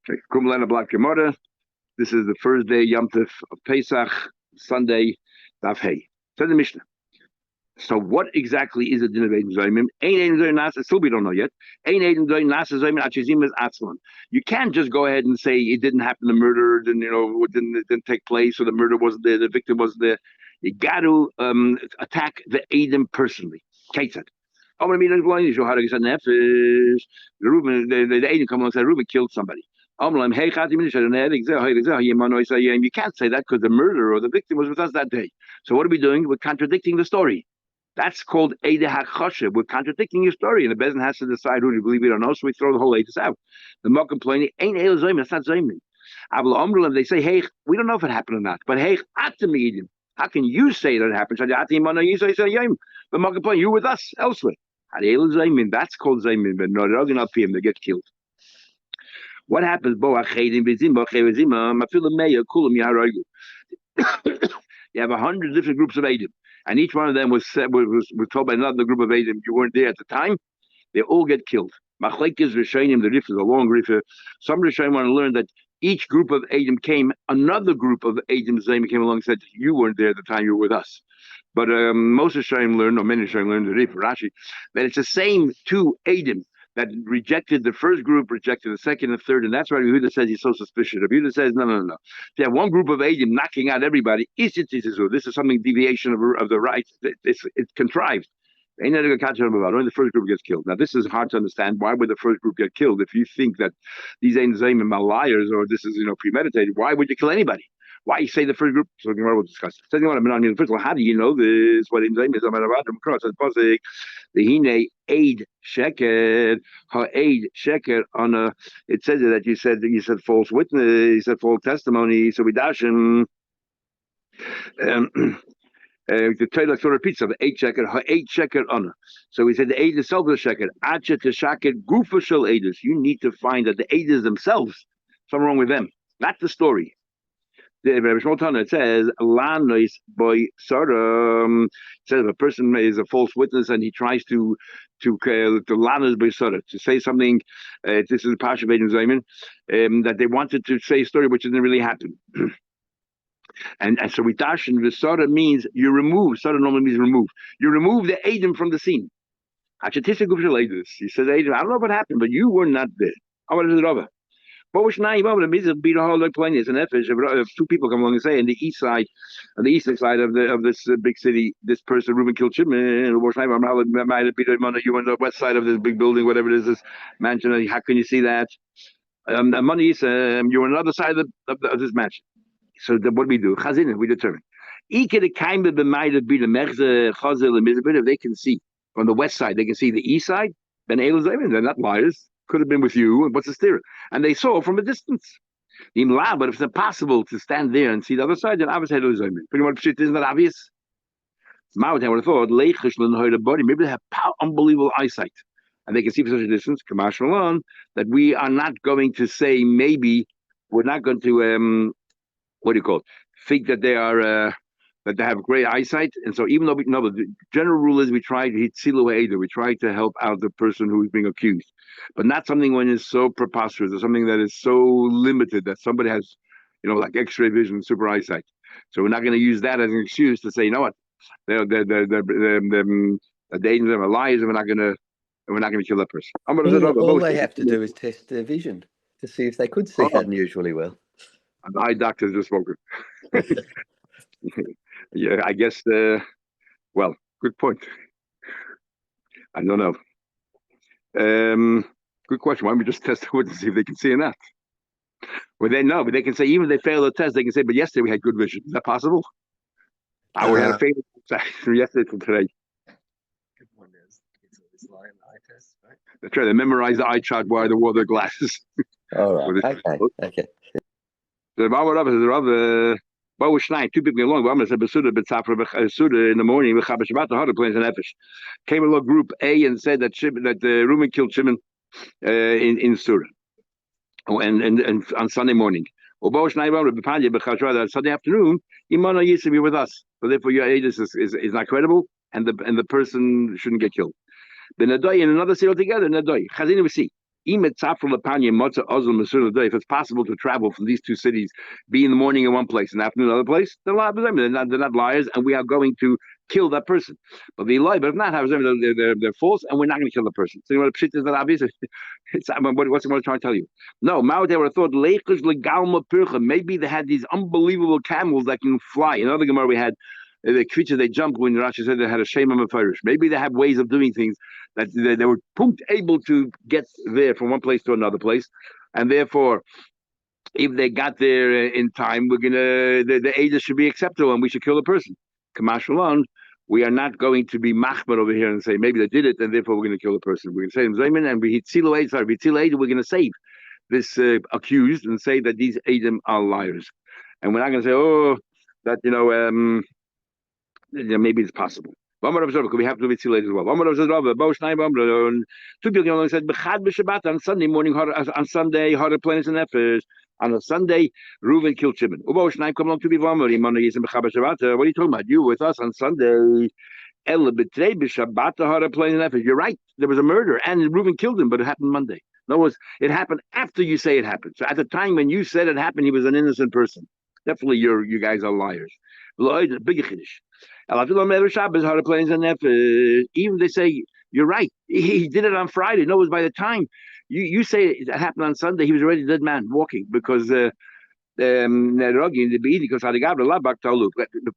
Okay, Kumlana Black Gemara. This is the first day Yom Tov of Pesach, Sunday, Daf Hey. Said the Mishnah. So what exactly is the din of Eidem Zayimim? Ein Eidem Zayim Nasa, still we don't know yet. Ein Eidem Zayim Nasa Zayim Achizim is Atzman. You can't just go ahead and say it didn't happen, the murder it didn't take place, or the murder wasn't there, the victim wasn't there. You got to attack the Eidem personally. Kate said. The Eidem come along and say Reuben killed somebody. You can't say that because the murderer or the victim was with us that day. So what are we doing? We're contradicting the story. That's called Eideh HaKosher. We're contradicting your story, and the Bezin has to decide who to believe it or not, so we throw the whole Eidus out. The Mock complaining, ain't Eil Zayim, it's not Zayim. They say, hey, we don't know if it happened or not, but hey, Atam, how can you say that it happened? The Mock complaining, you're with us elsewhere. That's called Zayim, but no, they're not PM, they get killed. What happens? You have 100 different groups of Edom, and each one of them was told by another group of Edom, you weren't there at the time, they all get killed. Machlekes Rishonim, the Rif is a long Rif. Some Rishonim want to learn that each group of Edom another group of Edom Zayim came along and said, you weren't there at the time, you were with us. But most Rishonim learned, or many Rishonim learned, the Rif, Rashi, that it's the same two Edom that rejected the first group, rejected the second and third, and that's why Yehuda says he's so suspicious. Yehuda says, no. If you have one group of Eidim knocking out everybody, this is something deviation of the right. It's contrived. Only the first group gets killed. Now, this is hard to understand. Why would the first group get killed? If you think that these Eidim are liars or this is premeditated, why would you kill anybody? Why you say the first group? So we'll discuss. First of all, how do you know this? What Eidim Zayim is? The Hine Eid Sheker, her Eid Sheker on a. It says that you said false witness, you said false testimony. So we dash him. The Taylor sort of repeats of 8 sheker, her 8 sheker honor. So we said the Eid itself is a sheker. Acha to shaker gufashal Eidus. You need to find that the Eidus themselves, something wrong with them, not the story. It says, boy, it says if a person is a false witness and he tries to lanos by Sarah, to say something, this is Pasha Beit Zaymin, that they wanted to say a story which didn't really happen. and so we dash, and the Sarah means you remove, Sarah normally means remove. You remove the Adam from the scene. He says, Adam, I don't know what happened, but you were not there. I want to do it over. But which now the mitzvah be the whole like plain is an effish if two people come along and say on the eastern side of this big city, this person Reuben killed Shimon, or might be you on the west side of this big building, whatever it is, this mansion. How can you see that? Money is you're on the other side of this mansion. So what do we do? Chazin, we determine. If they can see from the west side, they can see the east side. Then they're not liars. Could have been with you, and what's the steer? And they saw from a distance. But if it's impossible to stand there and see the other side, then obviously pretty much isn't that obvious? I would have thought maybe they have unbelievable eyesight, and they can see from such a distance. That we are not going to say maybe we're not going to think that they are that they have great eyesight, and so even though the general rule is we try to help out the person who is being accused, but not something when it's so preposterous or something that is so limited that somebody has, like X-ray vision, super eyesight. So we're not going to use that as an excuse to say, you know what, they're liars, and we're not going to kill that person. All they have to do is test their vision to see if they could see unusually well. An eye doctor just spoken. Yeah, I guess. Well, good point. I don't know. Good question. Why don't we just test the witness to see if they can see or not? Well, they know, but they can say even if they fail the test, they can say, "But yesterday we had good vision." Is that possible? We had a failed test from yesterday to today. Good one is it's lying eye test, right? They try to memorize the eye chart while they wore their glasses. All right. Okay. The Rabbi two people get along. In the morning, came along group A and said that Reuben killed Shimon in Surah. And on Sunday morning. Sunday afternoon, Imana used to be with us. So therefore your aid is not credible, and the person shouldn't get killed. Then Nadoy and another say altogether, Nadoy. Chazina we see. If it's possible to travel from these two cities, be in the morning in one place and afternoon in another place, they're not liars, and we are going to kill that person. But the lie, but if not, they're false, and we're not going to kill the person. So you know what the pshit is that obvious? What's what I'm trying to tell you? No, Mao they would have thought maybe they had these unbelievable camels that can fly. In other Gemara we had the creature they jump when Rashi said they had a shame of a firish. Maybe they have ways of doing things that they were able to get there from one place to another place, and therefore, if they got there in time, the aid should be acceptable, and we should kill the person. Kamashalon, we are not going to be machmir over here and say maybe they did it, and therefore we're going to kill the person. We're going to say Zayman, and we we're going to save this accused and say that these Adam are liars, and we're not going to say that maybe it's possible. We have to be late as well. Two people said on Sunday morning, on Sunday, on a Sunday, Reuven killed Shimon. What are you talking about? You with us on Sunday. You're right. There was a murder, and Reuven killed him, but it happened Monday. In other words, it happened after you say it happened. So at the time when you said it happened, he was an innocent person. Definitely, you guys are liars. Even they say you're right. He did it on Friday. No, it was by the time you say it happened on Sunday, he was already a dead man walking because the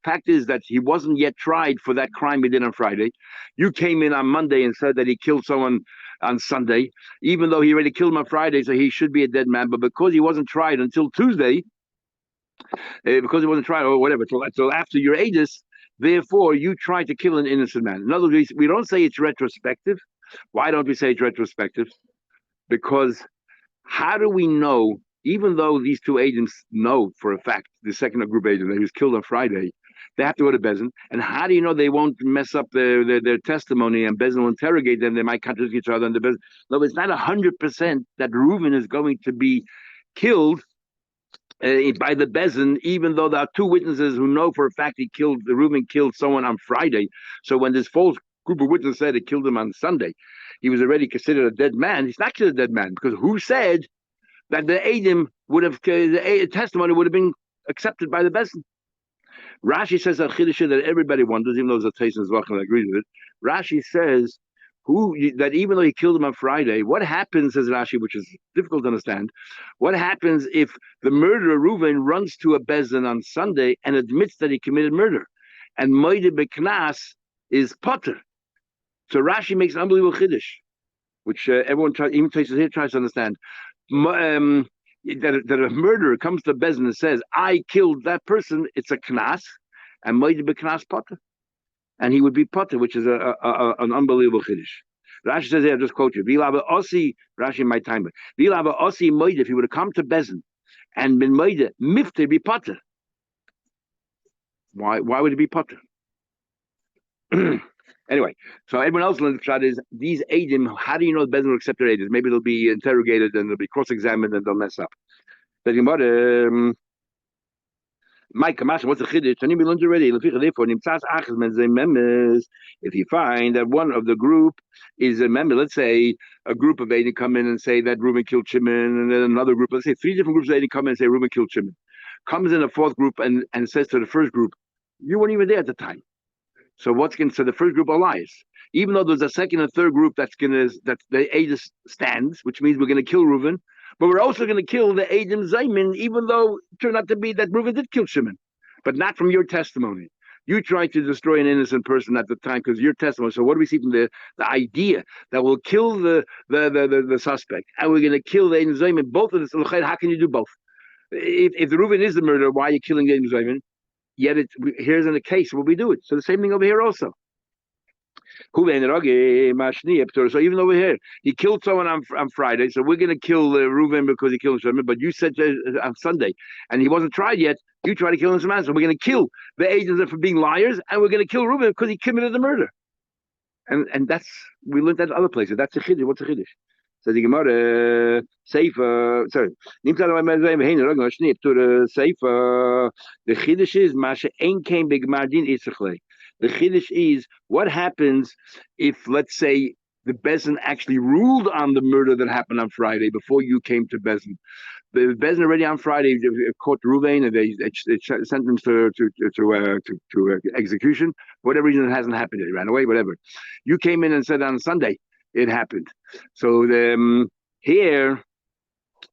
fact is that he wasn't yet tried for that crime he did on Friday. You came in on Monday and said that he killed someone on Sunday, even though he already killed him on Friday, so he should be a dead man. But because he wasn't tried until Tuesday, because he wasn't tried or whatever, so after your aegis, therefore you tried to kill an innocent man. In other words, we don't say it's retrospective. Why don't we say it's retrospective? Because how do we know, even though these two agents know for a fact, the second group agent that was killed on Friday, they have to go to Bezin. And how do you know they won't mess up their testimony and Bezin will interrogate them? They might contradict each other. And the Bezin. No, it's not 100% that Reuven is going to be killed by the Bezin, even though there are two witnesses who know for a fact Reuven killed someone on Friday. So when this false group of witnesses said he killed him on Sunday, he was already considered a dead man. He's not considered a dead man because who said that the Adam would have, the testimony would have been accepted by the Bezin? Rashi says that everybody wonders, even though Zatayson Zvachim agrees with it. Rashi says that even though he killed him on Friday, what happens, says Rashi, which is difficult to understand, what happens if the murderer Reuven runs to a Bezin on Sunday and admits that he committed murder, and Moide Beknas is Potter? So Rashi makes an unbelievable chiddush, which everyone even here tries to understand. That a murderer comes to Bezin and says, "I killed that person," it's a knas, and Moide Beknas Potter. And he would be Potter, which is an unbelievable chiddush. Rashi says here, I'll just quote you. Rashi in my time. If he would have come to Bezin and been Moide, Mifte be Potter. Why would it be Potter? Anyway, so everyone else learns the shot is these Adim, how do you know the Bezin will accept their Adim? Maybe they'll be interrogated and they'll be cross-examined and they'll mess up. Mike Kamash, what's the chiddush? If you find that one of the group is a member, let's say a group of 80 come in and say that Reuben killed Shimon, and then another group, let's say 3 different groups of 80 come in and say Reuben killed Shimon. Comes in a 4th group and says to the first group, you weren't even there at the time. So so the first group are liars. Even though there's a 2nd and 3rd group that the Aegis stands, which means we're going to kill Reuven, but we're also going to kill the Adam Zaymin, even though it turned out to be that Reuven did kill Shimon, but not from your testimony. You tried to destroy an innocent person at the time because your testimony. So what do we see from the idea that we'll kill the suspect and we're going to kill the Adam Zaymin? Both of this. How can you do both? If the Reuven is the murderer, why are you killing the Adam Zaymin? Yet here's in the case where we do it. So the same thing over here also. So even over here, he killed someone on Friday, so we're going to kill Reuven because he killed Shimon. But you said on Sunday, and he wasn't tried yet. You tried to kill him, so we're going to kill the agents for being liars, and we're going to kill Reuven because he committed the murder. And that's we learned that in other places. That's a chiddush. What's a chiddush? So the Gemara Seifa. Sorry, the chiddush is Masha Ein Kain B'Gmar Din Isachlei. The chiddush is what happens if, let's say, the Bezin actually ruled on the murder that happened on Friday before you came to Bezin. The Bezin already on Friday caught Ruvain and they sentenced her to execution. For whatever reason, it hasn't happened. He ran away, whatever. You came in and said on Sunday it happened. So here,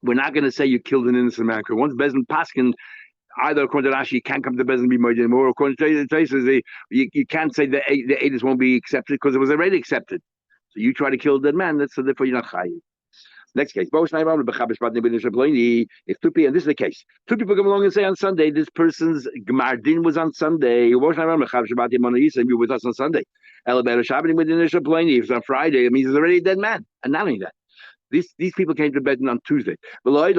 we're not going to say you killed an innocent man. Because once Bezin Paskin, either according to Rashi, you can't come to Bezin and be murdered anymore. According to Traces, you can't say the Edis won't be accepted because it was already accepted. So you try to kill a dead man, so therefore you're not chayiv. Next case. If 2 people, and this is the case, 2 people come along and say on Sunday, this person's Gemar Din was on Sunday. You with us on Sunday. If it's on Friday, it means it's already a dead man. And not only that, these people came to bed on Tuesday. They say it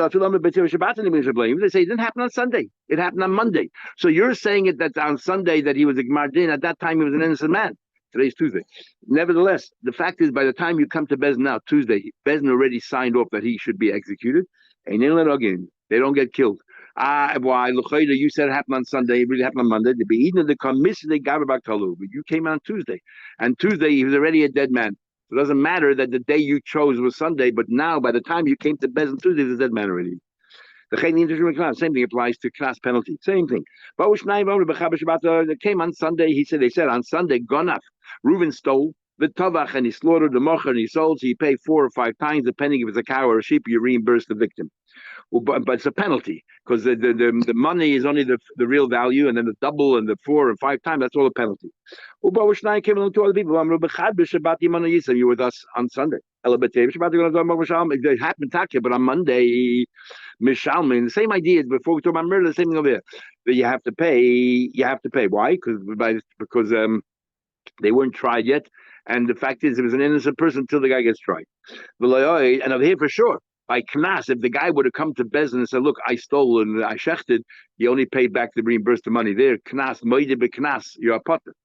didn't happen on Sunday. It happened on Monday. So you're saying it that on Sunday that he was a Gemar Din. At that time, he was an innocent man. Today's Tuesday. Nevertheless, the fact is, by the time you come to Bezin now, Tuesday, Bezin already signed off that he should be executed. And they don't get killed. Why? You said it happened on Sunday. It really happened on Monday. But you came on Tuesday. And Tuesday, he was already a dead man. So it doesn't matter that the day you chose was Sunday, but now, by the time you came to Bezin Tuesday, he was a dead man already. The same thing applies to class penalty. Same thing. They came on Sunday. They said on Sunday, Gonaf, Reuven stole the Tavach and he slaughtered the Mocher and he sold. So you pay 4 or 5 times, depending if it's a cow or a sheep, you reimburse the victim. Well, but it's a penalty because the money is only the real value, and then the double and the 4 and 5 times, that's all a penalty. Came along to other people. You with us on Sunday. It happened, but on Monday, Mishalmin, the same idea as before we talk about murder, the same thing over there. That you have to pay. Why? Because they weren't tried yet. And the fact is, it was an innocent person until the guy gets tried. And over here for sure, by Knas, if the guy would have come to Bezin and said, look, I stole and I shechted, you only paid back to reimburse the money. There, Knas, Moide be Knas, you're a potter.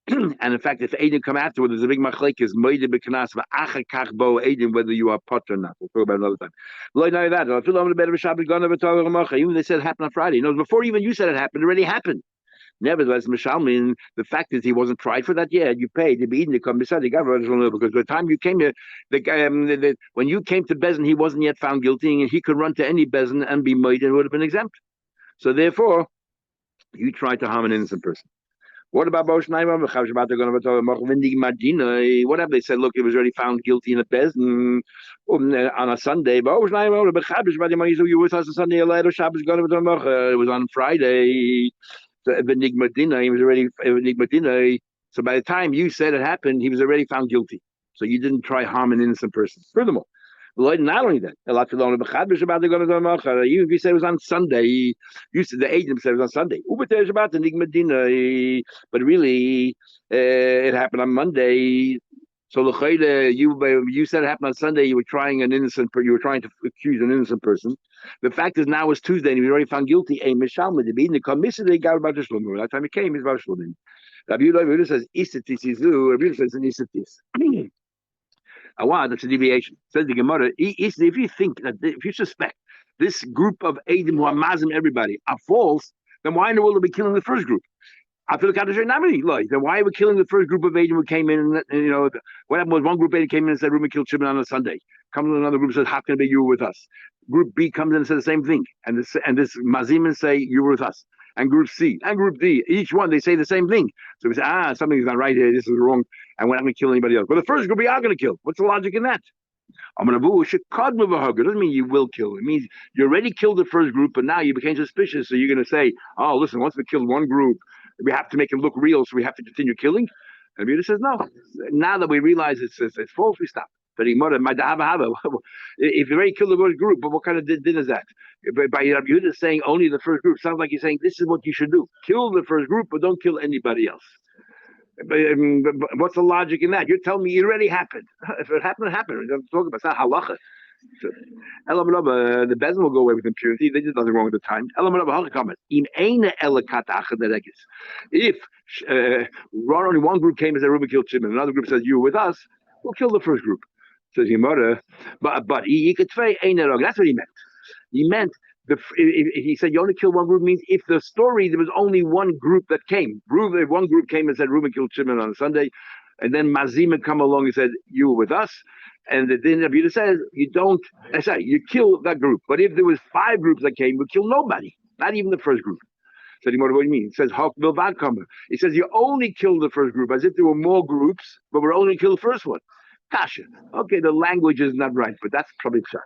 And in fact, if Aiden come afterward, there's a big machlekes, Moide be Knas, v'achakach bo Aiden, whether you are potter or not. We'll talk about it another time. Even they said it happened on Friday. No, before even you said it happened, it already happened. Nevertheless, Mishalmin, the fact is he wasn't tried for that yet. You paid. Because by the time you came here, when you came to Bezin, he wasn't yet found guilty, and he could run to any Bezin and be made and would have been exempt. So therefore, you tried to harm an innocent person. What about Boshnaim? What have they said? Look, it was already found guilty in a Bezin on a Sunday. You with us on Sunday. It was on Friday. So he was already Enigma. So by the time you said it happened, he was already found guilty. So you didn't try harm an innocent person. Furthermore, not only that, even if you said it was on Sunday, you said the agent said it was on Sunday. But really, it happened on Monday. So you said it happened on Sunday. You were trying to accuse an innocent person. The fact is now it's Tuesday and he was already found guilty. That time he came, he's about Shlomin. Rabbi Yehuda says Isitis Izu. Rabbi Yehuda says an Isitis. That's a deviation. Says the Gemara. If you think that, if you suspect this group of Eidim who are mazim everybody are false, then why in the world are we killing the first group? I feel like then why are we killing the first group of Eidim who came in? And, what happened was one group Eidim came in and said, "Reuben killed Shimon on a Sunday." Comes another group and says, "How can it be you were with us?" Group B comes in and says the same thing, and this mazim say, "You were with us." And Group C and Group D, each one they say the same thing. So we say, something's not right here. This is wrong, and we're not going to kill anybody else. But the first group we are going to kill. What's the logic in that? It doesn't mean you will kill. It means you already killed the first group, but now you became suspicious. So you're going to say, "Oh, listen, once we killed one group, we have to make it look real, so we have to continue killing." And Yehuda says, "No. Now that we realize it's false, we stop." But if you already killed the first group, but what kind of din is that? By Rabbi Yehuda saying only the first group, sounds like he's saying this is what you should do: kill the first group, but don't kill anybody else. But what's the logic in that? You're telling me it already happened. If it happened, it happened. We don't talk about it's not halacha. So, the Bezin will go away with impunity. They did nothing wrong at the time. If only one group came and said Reuben killed Shimon, another group says you were with us, we'll kill the first group. Says Yemara, but he could say that's what he meant. He meant he said you only kill one group means if the story there was only one group that came. If one group came and said Reuben killed Shimon on Sunday, and then Mazima come along and said, "You were with us," and then Rabbi Yehuda says, "You don't. Sorry, you kill that group. But if there was 5 groups that came, you kill nobody, not even the first group." So what do you mean? It says Hawk Bilvad Kammer. It says you only kill the first group, as if there were more groups, but we're only kill the first one. Kasha. Okay, the language is not right, but that's probably pshat.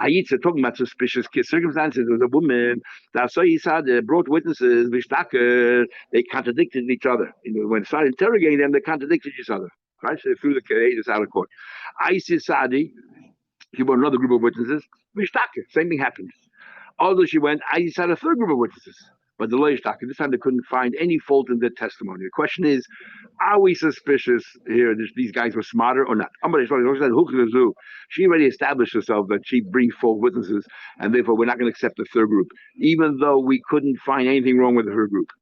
Ayitza talking about suspicious circumstances. There was a woman that saw they brought witnesses, they contradicted each other. When they started interrogating them, they contradicted each other. Right? So they threw the cases out of court. Isis Sadi, he brought another group of witnesses, same thing happened. Although she went, Isis had a third group of witnesses. But the lawyer this time they couldn't find any fault in their testimony. The question is, are we suspicious here that these guys were smarter or not? She already established herself that she brings false witnesses, and therefore we're not going to accept the third group, even though we couldn't find anything wrong with her group.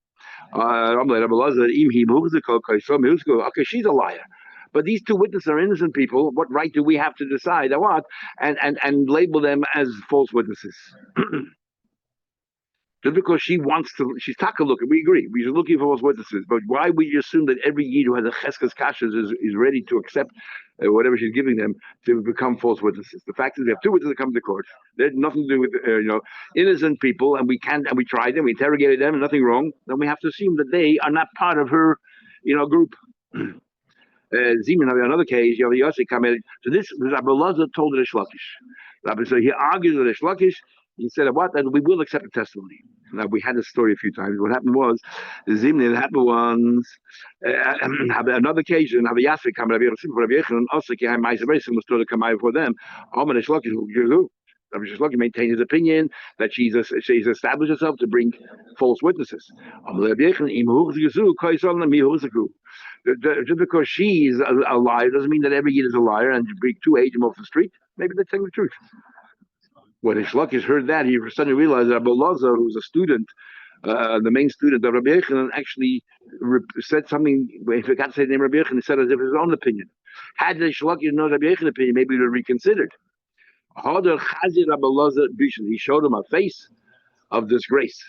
Okay, she's a liar. But these 2 witnesses are innocent people. What right do we have to decide what and label them as false witnesses? Just because she wants to, she's taka looking. We agree. We're looking for false witnesses. But why would you assume that every yid who has a cheskas kashas is ready to accept whatever she's giving them to become false witnesses? The fact is, we have 2 witnesses that come to court. They had nothing to do with innocent people, and we tried them, we interrogated them, and nothing wrong. Then we have to assume that they are not part of her, group. Zeman, on another case, you have Yossi come in. So this Rabbi Lazar told the Shlakish. So he argued with the Shlakish. He said, "What? That we will accept the testimony." Now we had this story a few times. What happened was, the Zimni happened once. Another occasion, Rabbi Yassi come, Rabbi Yossi, Rabbi Yechon, also came. I very similar story to come out for them. Rabbi Shlakish maintained his opinion that she's established herself to bring false witnesses. Just because she's a liar doesn't mean that every yid is a liar, and you bring 2 agents off the street. Maybe they're telling the truth. When Shlakish heard that, he suddenly realized that Rabbi Lazar, who was a student, the main student of Rabbi Yechon, actually said something. He forgot to say the name Rabbi Yechon. He said as if his own opinion. Had the Shlakish known Rabbi Yechon's opinion, maybe he would have reconsidered. He showed him a face of disgrace.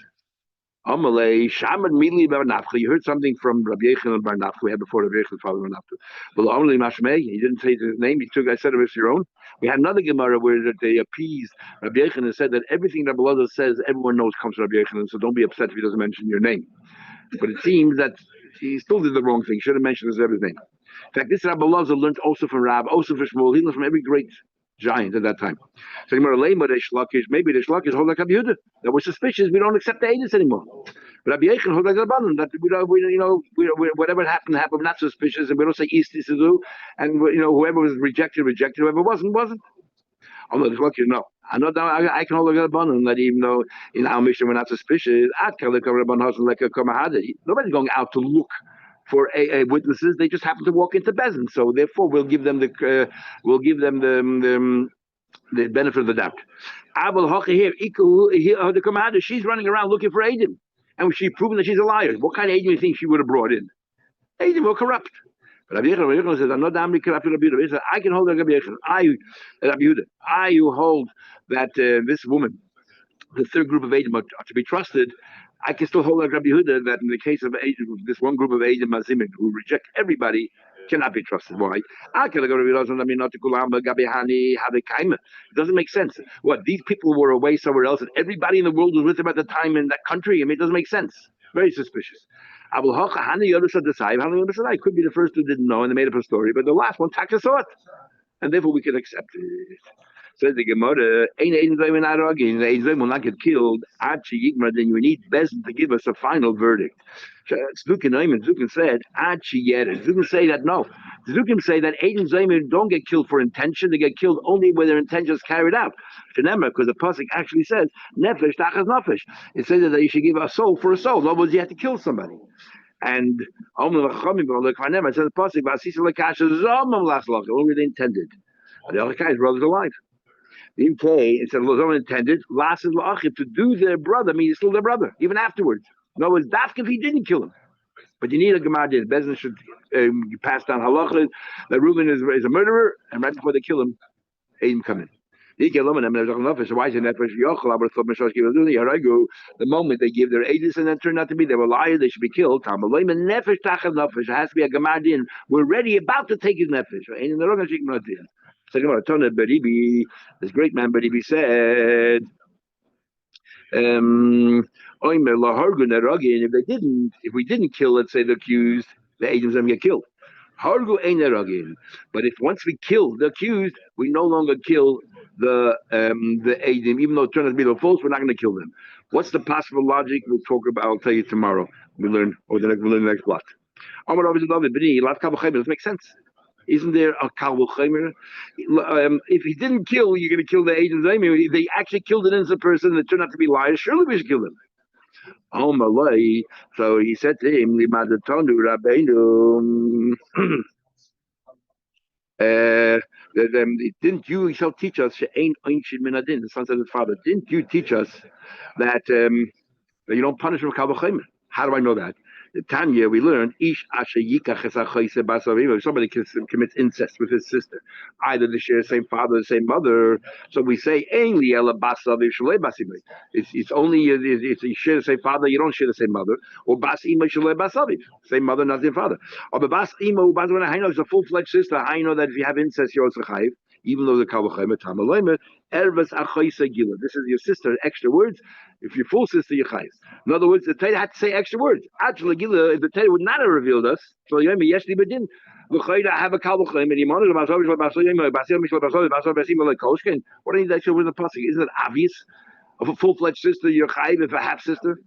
Amalei Shaman Mili Bar Nafcha. You heard something from Rabbi Yechon and Bar Nafcha. We had before Rabbi Yechon's father Bar Nafcha. But Amalei Mashmei, he didn't say his name. I said it was your own. We had another Gemara where they appeased Rabbi Yechon and said that everything Rabbi Lazar says, everyone knows comes from Rabbi Yechon, so don't be upset if he doesn't mention your name. But it seems that he still did the wrong thing. Should have mentioned his everything. In fact, this Rabbi Lazar learned also from Rab, also from Shmuel. He learned from every great giant at that time. So maybe the Shlakish hold like Rabbi Yehuda. That we're suspicious. We don't accept the Eidos anymore. But Rabbi Yechon hold like Rabbanan. That whatever happened. We're not suspicious, and we don't say East to do. And whoever was rejected. Whoever wasn't. I'm not Shlakish. No, I know that I can hold like Rabbanan. That even though in our mission we're not suspicious, nobody's going out to look for witnesses. They just happen to walk into Bezin, so therefore we'll give them the benefit of the doubt. She's running around looking for Adim, and she's proven that she's a liar. What kind of Adim do you think she would have brought in? Adim were corrupt. But Rabbi Yechon says, "I'm not damn corrupt." Rabbi Yehuda says, "I can hold Rabbi Yechon. Rabbi Yehuda, who hold that this woman, the third group of Adim, are to be trusted. I can still hold like Rabbi Yehuda that in the case of this one group of Eidim Mazimin who reject everybody cannot be trusted. Why? It doesn't make sense. What, these people were away somewhere else and everybody in the world was with them at the time in that country? I mean, it doesn't make sense. Very suspicious. I could be the first who didn't know and they made up a story, but the last one saw it, and therefore we can accept it. Says the Gemara, the will not get killed. Then you need Bezin to give us a final verdict. Zukin said, Zukin say that no. Zukin say that Eidim Zayim don't get killed for intention, they get killed only when their intention is carried out. Because the Pasuk actually says, Nefesh tachas nefesh. It says that you should give a soul for a soul. In other words, you have to kill somebody. And it says the Pasuk, only they intended. The other guy's brother's alive. Instead of Lozon intended, to do their brother means still their brother, even afterwards. In other words, Dafka if he didn't kill him. But you need a Gemara. Bezin should pass down halachas that Reuben is a murderer, and right before they kill him, Aim come in. Why is it nefesh yochel? The moment they give their ages and then turn out to be they were liars, they should be killed. Nefesh tachas nefesh. It has to be a gamadin. We're ready, about to take his nefesh. In the Rogan Shik Madin. Second one, Beribi, this great man Beribi said, if we didn't kill, let's say, the accused, the agents don't get killed. Hargu ein eragin. But if once we kill the accused, we no longer kill the agent, even though it turns out to be the false, we're not going to kill them. What's the possible logic? We'll talk about. I'll tell you tomorrow. We'll learn the next block. This makes sense. Isn't there a Kalvul Chaymer? If he didn't kill, you're going to kill the agents. If they actually killed an innocent person that turned out to be liars, surely we should kill them. Oh, Malay. So he said to him, didn't you yourself teach us, the son said to his father, didn't you teach us that you don't punish from Kalvul Chaymer? How do I know that? The Tanya, we learned, somebody commits incest with his sister. Either they share the same father, the same mother. So we say, it's only if you share the same father, you don't share the same mother. Or same mother, not same father. Or is a full-fledged sister. I know that if you have incest, you're also chayiv. Even though the Kalvachayim Tamaloyim, Ervas Achoisa Gila. This is your sister, extra words. If you're full sister, you're chayiv. In other words, the Torah had to say extra words. Actually, Gila, if the Torah would not have revealed us, so Yomi Yeshli Bedin, L'chayda have a Kalvachayim, and Yimon, what are these extra words in the pasuk? Isn't it obvious? Of a full-fledged sister, you're chayiv. If a half-sister,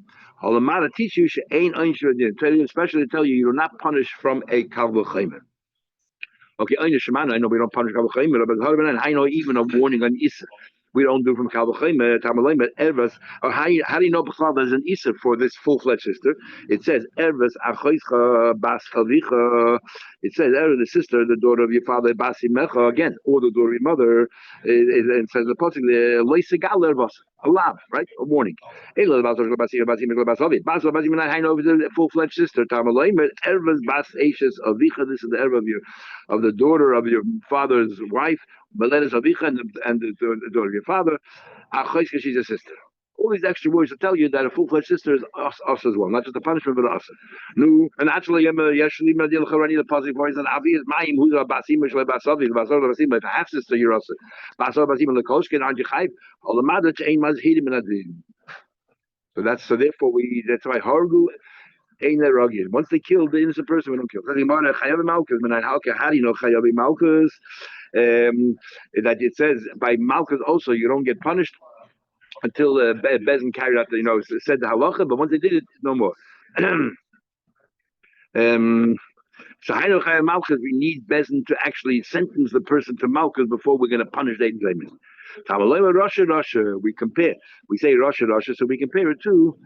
Halamara teach you, ain't especially tell you, you do not punish from a Kalvachayim. Okay, I know we don't punish Kalvachayim, but I know even a warning on Issa. We don't do from Kalvachayim, Tamalayim, but Ervas. Or how do you know there's an Issa for this full-fledged sister? It says Ervas Achoischa Bas Chavicha. It says the sister, the daughter of your father Basi Mecha, again, or the daughter of your mother. It says the pasuk the Loisegal Ervas. A lav, right? A warning. I know if the full-fledged sister, Tamalayim, but Ervas Bas Ashes Avicha. This is the Erva of the daughter of your father's wife. Belenes Avicha and the daughter of your father. Achoiska, she's a sister. All these extra words to tell you that a full-fledged sister is us as well, not just a punishment, but us. No, and actually, the positive voice and Avi is Mayim, who's a Basim, Basavi, Basim, if a half sister, you're us. Basar Basim, and the Koshkin, and Jechaib, all the Madach, Ain Mazhidim, and Adim. So therefore, that's why Hargu. Once they kill the innocent person, we don't kill. How do you know Chayav Malkus? That it says by Malkus also you don't get punished until Bezin carried out said the halacha, but once they did it, no more. So Malkus, we need Bezin to actually sentence the person to Malkus before we're going to punish the Eidim. Russia, we compare. We say Russia, so we compare it to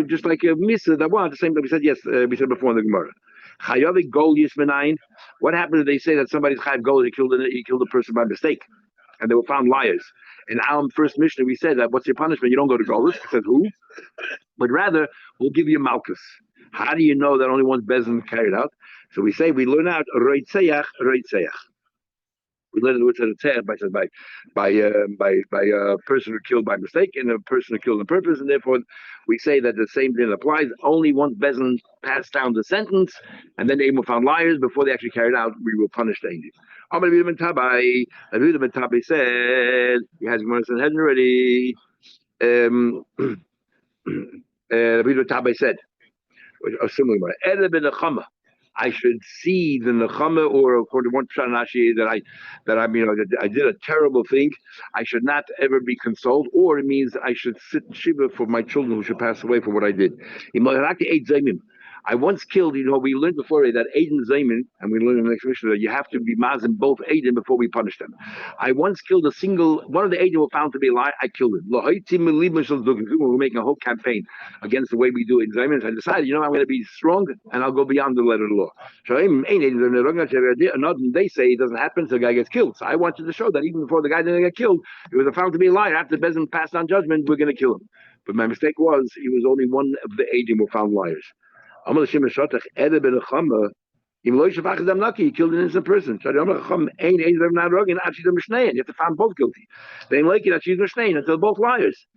just like a Misa that was the same that we said we said before in the Gemara. Chayavi Gol Yismenayin. What happens if they say that somebody's Chayav Gol, he killed a person by mistake, and they were found liars? In our first Mishnah, we said that what's your punishment? You don't go to Golus. It says who? But rather, we'll give you Malchus. How do you know that only one bezin carried out? So we say we learn out Reitzeach. We learn the word by a person who killed by mistake and a person who killed on purpose, and therefore we say that the same thing applies. Only once bezin passed down the sentence, and then they were found liars before they actually carried out, we will punish the Indians. Rabbi ben Tabai said he has more than head already. Rabbi ben Tabai said a similar one. I should see the nechama, or according to one Pshanashi, that I did a terrible thing. I should not ever be consoled, or it means I should sit shiva for my children who should pass away for what I did. I once killed, we learned before that Aiden Zayman, and we learned in the next mission that you have to be mazim both Aiden before we punish them. I once killed one of the Aiden were found to be a lie, I killed him. We were making a whole campaign against the way we do Zayman. I decided, I'm going to be strong, and I'll go beyond the letter of the law. They say it doesn't happen, so the guy gets killed. So I wanted to show that even before the guy didn't get killed, he was found to be a liar. After Bezin passed on judgment, we're going to kill him. But my mistake was, he was only one of the Aiden were found liars. He killed an innocent person. You have to find both guilty. They ain't like it that she's Mishneh until both liars.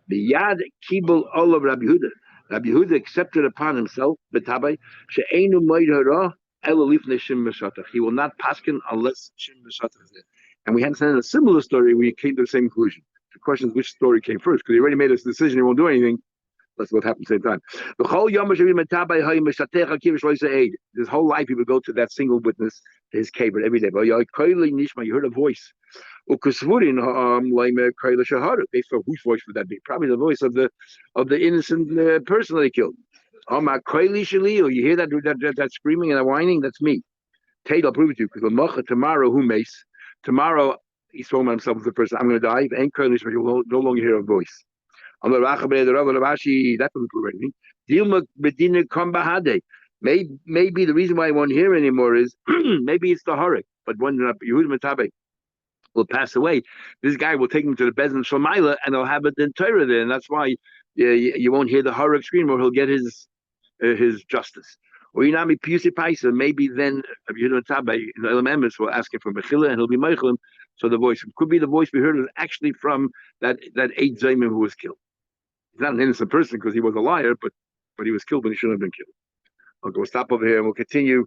The Yad Kibul Olav Rabbi Yehuda. Rabbi Yehuda accepted upon himself, Betabai, She'enu Moed Hara, Ela Lifnei Shim B'Shatach. He will not paskin unless Shim B'Shatach is there. And we had a similar story where he came to the same conclusion. The question is which story came first, because he already made his decision, he won't do anything. That's what happened at the same time. His whole life he would go to that single witness, his caber every day. You heard a voice. Based on whose voice would that be? Probably the voice of the innocent person that he killed. You hear that screaming and that whining? That's me. Tate, I'll prove it to you, because tomorrow who mace? Tomorrow he's thrown himself as the person. I'm going to die. Ain't you'll no longer hear a voice. That doesn't prove anything. Maybe the reason why I won't hear anymore is maybe it's the Horik. But when Yehuda Metabe will pass away, this guy will take him to the Bezin Shlomaila and they'll have it in Torah there, and that's why you won't hear the Horik scream, or he'll get his justice. Or Yinami Pusi Paisa, maybe then Yehuda Metabe in the Elam Emes will ask him for Mechila and he'll be Meichelim. So the voice could be the voice we heard is actually from that 8 Zayim who was killed. He's not an innocent person because he was a liar, but he was killed when he shouldn't have been killed. Okay, we'll stop over here and we'll continue.